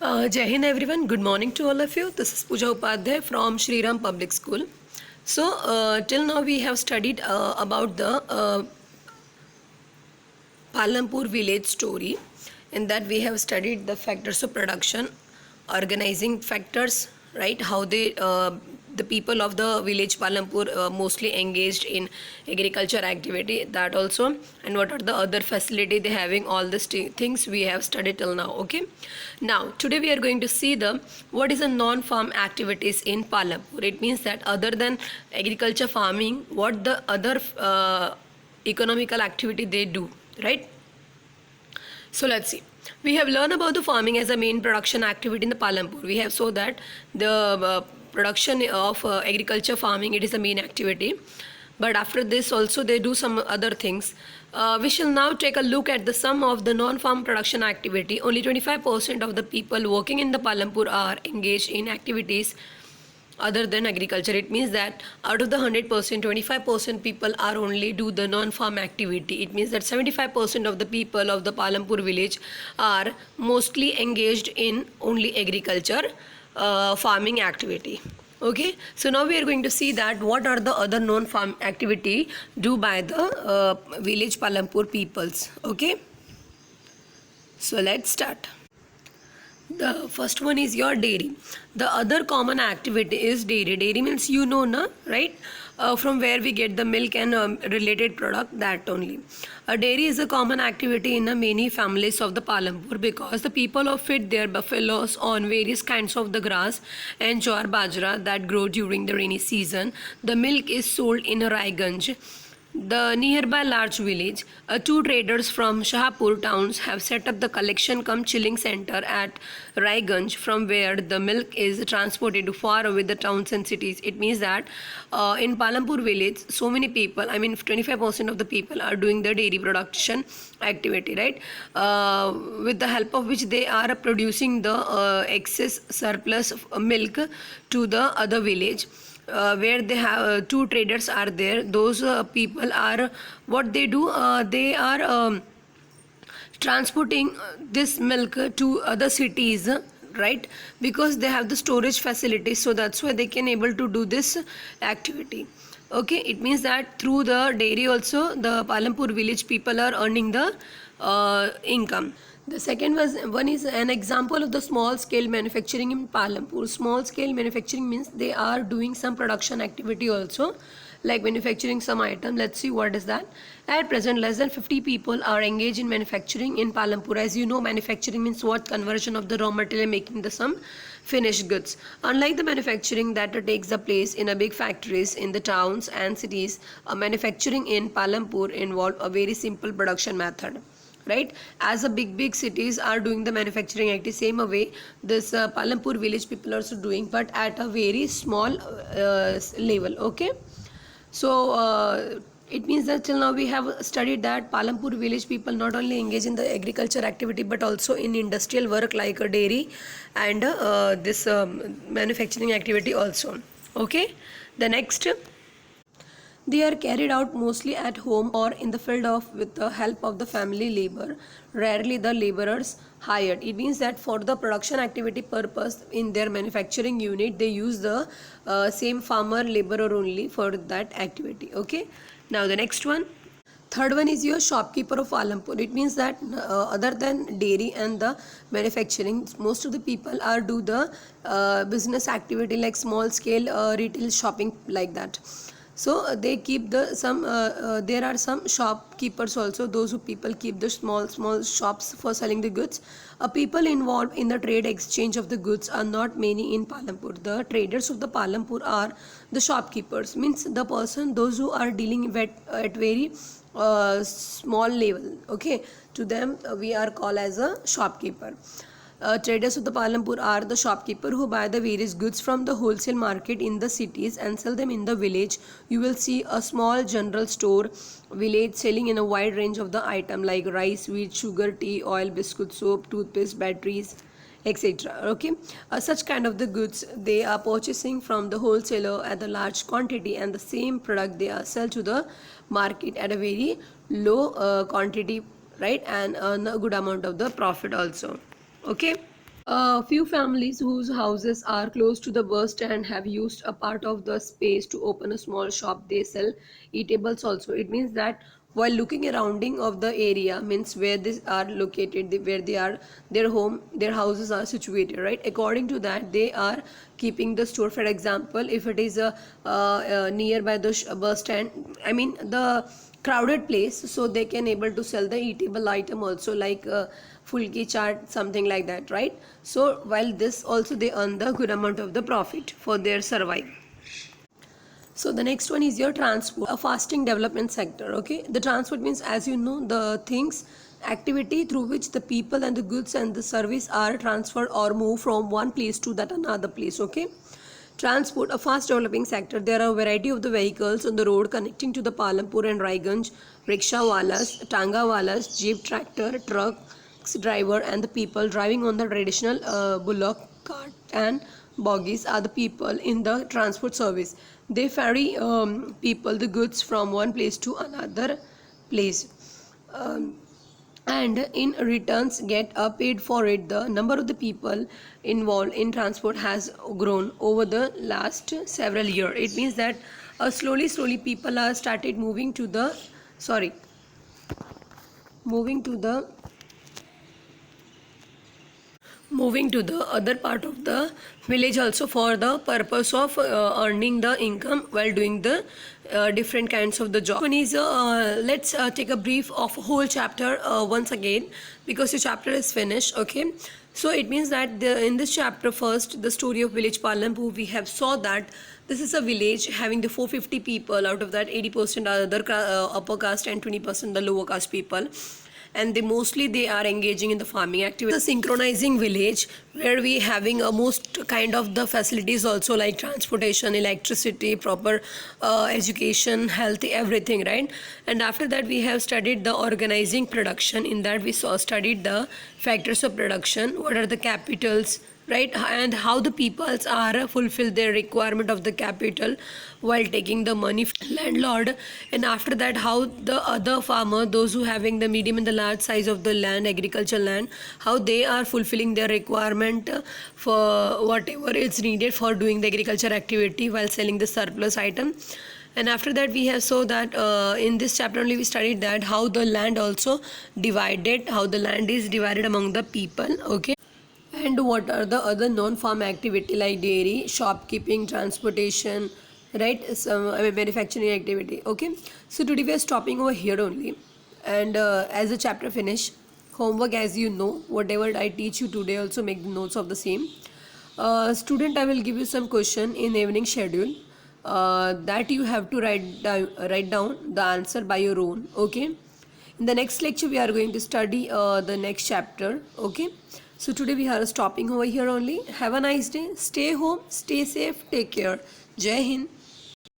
Jai Hind everyone, good morning to all of you. This is Pooja Upadhyay from Shri Ram Public School. So, till now we have studied about the Palampur village story. In that we have studied the factors of production, organizing factors, right? How the people of the village Palampur mostly engaged in agriculture activity, that also, and what are the other facility they having, all these things we have studied till now. Okay, now today we are going to see the what is a non-farm activities in Palampur. It means that other than agriculture farming, what the other economical activity they do, right? So let's see. We have learned about the farming as a main production activity in the Palampur. We have saw that the production of agriculture farming, it is the main activity. But after this also they do some other things. We shall now take a look at the sum of the non-farm production activity. Only 25% of the people working in the Palampur are engaged in activities other than agriculture. It means that out of the 100%, 25% people are only do the non-farm activity. It means that 75% of the people of the Palampur village are mostly engaged in only agriculture farming activity. Okay, so now we are going to see that what are the other non-farm activity do by the village Palampur peoples. Okay, so let's start. The first one is your dairy. The other common activity is dairy. Dairy means you know, na, right? From where we get the milk and related product, that only. A dairy is a common activity in many families of the Palampur because the people of feed their buffaloes on various kinds of the grass and jowar bajra that grow during the rainy season. The milk is sold in Raiganj, the nearby large village. Two traders from Shahpur towns have set up the collection cum chilling center at Raiganj, from where the milk is transported to far away the towns and cities. It means that in Palampur village, so many people, I mean 25% of the people are doing the dairy production activity, right? With the help of which they are producing the excess surplus milk to the other village. Where they have two traders are there. Those people are, what they do, they are transporting this milk to other cities, right? Because they have the storage facilities, so that's why they can able to do this activity. Okay, it means that through the dairy also the Palampur village people are earning the income. The second one is an example of the small scale manufacturing in Palampur. Small scale manufacturing means they are doing some production activity also, like manufacturing some item. Let's see what is that. At present, less than 50 people are engaged in manufacturing in Palampur. As you know, manufacturing means what? Conversion of the raw material, making the some finished goods. Unlike the manufacturing that takes the place in a big factories in the towns and cities, manufacturing in Palampur involve a very simple production method, right? As a big cities are doing the manufacturing activity, same way this Palampur village people are also doing, but at a very small level. Okay, so it means that till now we have studied that Palampur village people not only engage in the agriculture activity but also in industrial work like a dairy and this manufacturing activity also. Okay, the next, they are carried out mostly at home or in the field of with the help of the family labor, rarely the laborers hired. It means that for the production activity purpose in their manufacturing unit, they use the same farmer laborer only for that activity. Okay, now the next one. Third one is your shopkeeper of Palampur. It means that other than dairy and the manufacturing, most of the people are do the business activity like small scale retail shopping like that. So they keep the some there are some shopkeepers also. Those who people keep the small shops for selling the goods. People involved in the trade exchange of the goods are not many in Palampur. The traders of the Palampur are the shopkeepers, means the person those who are dealing with at very small level. Okay, to them we are called as a shopkeeper. Traders of the Palampur are the shopkeeper who buy the various goods from the wholesale market in the cities and sell them in the village. You will see a small general store village selling in a wide range of the item like rice, wheat, sugar, tea, oil, biscuit, soap, toothpaste, batteries, etc. Okay, such kind of the goods they are purchasing from the wholesaler at a large quantity, and the same product they are sell to the market at a very low quantity, right, and earn a good amount of the profit also. Okay, A few families whose houses are close to the bus stand have used a part of the space to open a small shop. They sell eatables also. It means that while looking surrounding of the area means where they are located, where they are, their home, their houses are situated, right? According to that, they are keeping the store. For example, if it is nearby the bus stand, I mean the crowded place, so they can able to sell the eatable item also, like fulki chaat, something like that, right? So while this also they earn the good amount of the profit for their survival. So the next one is your transport, a fasting development sector. Okay, the transport means, as you know, the things, activity through which the people and the goods and the service are transferred or move from one place to that another place. Okay, transport, a fast developing sector. There are a variety of the vehicles on the road connecting to the Palampur and Raiganj. Rickshaw walas, tanga walas, jeep, tractor, trucks driver, and the people driving on the traditional bullock cart and bogies are the people in the transport service. They ferry people, the goods from one place to another place. Um, and in returns get paid for it. The number of the people involved in transport has grown over the last several years. It means that slowly people are started moving to the, sorry, moving to the moving to the other part of the village also for the purpose of earning the income while doing the different kinds of the job. One is let's take a brief of whole chapter once again, because the chapter is finished. Okay, so it means that in this chapter, first the story of village Palampur, we have saw that this is a village having the 450 people. Out of that, 80% are other upper caste and 20% the lower caste people, and they are engaging in the farming activity. The synchronizing village where we having a most kind of the facilities also, like transportation, electricity, proper education, health, everything, right? And after that we have studied the organizing production. In that we saw studied the factors of production, what are the capitals, right, and how the peoples are fulfill their requirement of the capital while taking the money from landlord. And after that, how the other farmer, those who having the medium and the large size of the land, agricultural land, how they are fulfilling their requirement for whatever is needed for doing the agriculture activity while selling the surplus item. And after that we have saw that in this chapter only we studied that how the land also divided, how the land is divided among the people. Okay, and what are the other non-farm activity like dairy, shopkeeping, transportation, right? Some manufacturing activity. Okay, so today we are stopping over here only. And as the chapter finish, homework, as you know, whatever I teach you today, also make the notes of the same. Student, I will give you some question in evening schedule that you have to write down the answer by your own. Okay. In the next lecture, we are going to study the next chapter. Okay. So today we are stopping over here only. Have a nice day. Stay home. Stay safe. Take care. Jai Hind.